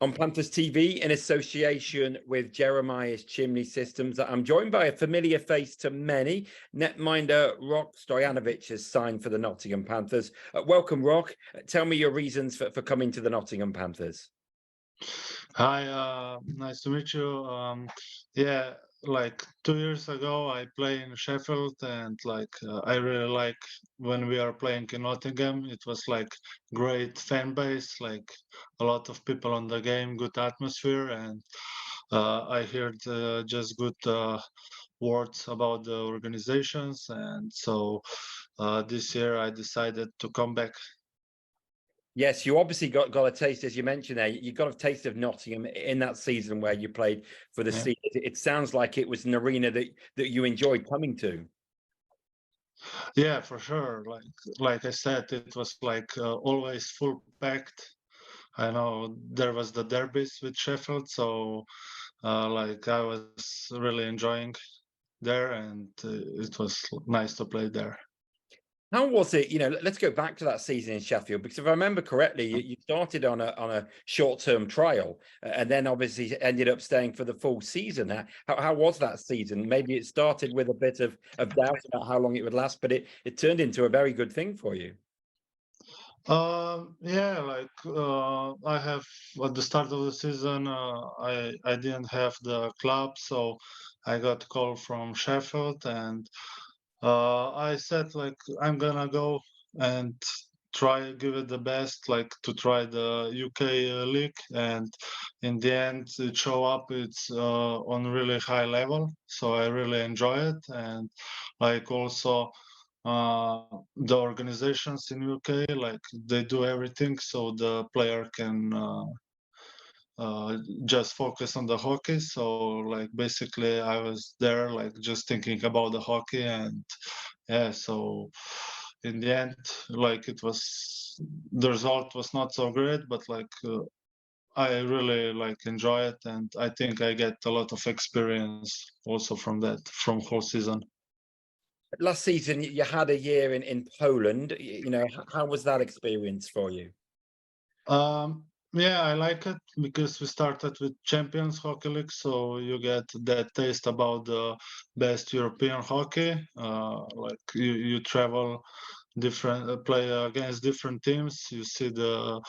On Panthers TV, in association with Jeremias Chimney Systems, I'm joined by a familiar face to many. Netminder Rok Stojanovic has signed for the Nottingham Panthers. Welcome, Rok. Tell me your reasons for coming to the Nottingham Panthers. Hi, nice to meet you. Yeah, like 2 years ago, I play in Sheffield, and I really like when we are playing in Nottingham. It was like great fan base, like a lot of people on the game, good atmosphere, and I heard just good words about the organizations, and so this year I decided to come back. Yes, you obviously got a taste, as you mentioned there. You got a taste of Nottingham in that season where you played for the Yeah. Steelers. It sounds like it was an arena that you enjoyed coming to. Yeah, for sure. Like I said, it was like always full packed. I know there was the derbies with Sheffield, so like I was really enjoying there, and it was nice to play there. How was it? Let's go back to that season in Sheffield, because if I remember correctly, you started on a short-term trial, and then obviously ended up staying for the full season. How was that season? Maybe it started with a bit of doubt about how long it would last, but it turned into a very good thing for you. Yeah, I have at the start of the season, I didn't have the club, so I got a call from Sheffield, and I said like I'm gonna go and try give it the best, like to try the UK league, and in the end it show up. It's on really high level, so I really enjoy it, and like also the organizations in UK, like they do everything so the player can just focus on the hockey. So like basically I was there like just thinking about the hockey, and yeah, so in the end, like it was the result was not so great, but I really like enjoy it, and I think I get a lot of experience also from that from whole season. Last season, you had a year in Poland. How was that experience for you? Yeah, I like it because we started with Champions Hockey League, so you get that taste about the best European hockey. Like you travel different, play against different teams. You see the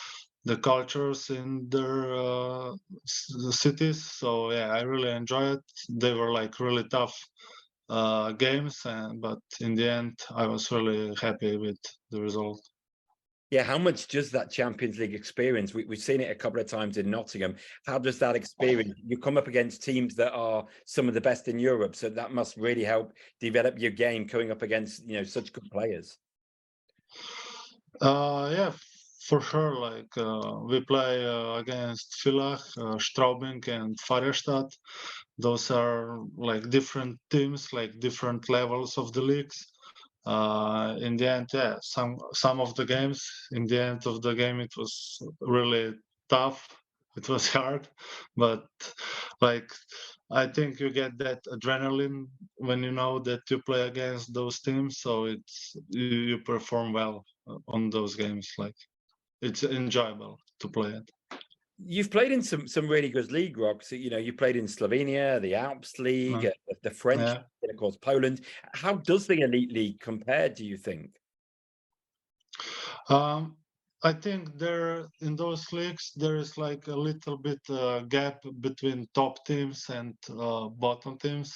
cultures in their cities. So yeah, I really enjoy it. They were like really tough games, and but in the end, I was really happy with the result. Yeah, how much does that Champions League experience? We've seen it a couple of times in Nottingham. How does that experience? You come up against teams that are some of the best in Europe, so that must really help develop your game coming up against such good players. Yeah, for sure. We play against Villach, Straubing, and Färjestad. Those are like different teams, like different levels of the leagues. In the end, yeah, some of the games. In the end of the game, it was really tough. It was hard, but like I think you get that adrenaline when you know that you play against those teams, so you perform well on those games. Like it's enjoyable to play it. You've played in some really good league, Rob. So, you played in Slovenia, the Alps League, Uh, the French, yeah. and of course Poland. How does the Elite League compare, do you think? Um, I think there in those leagues there is like a little bit gap between top teams and bottom teams.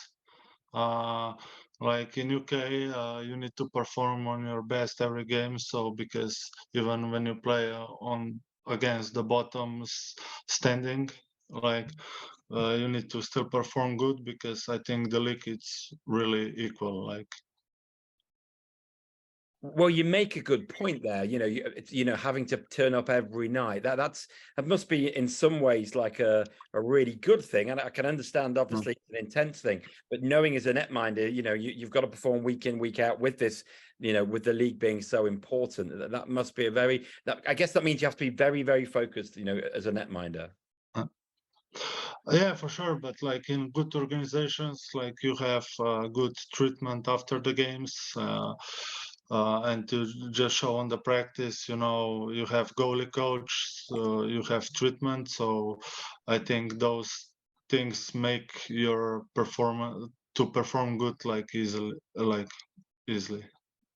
Uh, like in UK, you need to perform on your best every game. So because even when you play on against the bottoms standing, like you need to still perform good because I think the league is really equal. Like Well, you make a good point there. Having to turn up every night. That must be in some ways like a really good thing. And I can understand, mm, obviously, it's an intense thing. But knowing as a netminder, you've got to perform week in, week out with this. With the league being so important, that must be I guess that means you have to be very, very focused. As a netminder. uh, yeah, for sure. But like in good organizations, like you have good treatment after the games. and to just show on the practice, you know, you have goalie coach, you have treatment. So I think those things make your performance to perform good, like easily.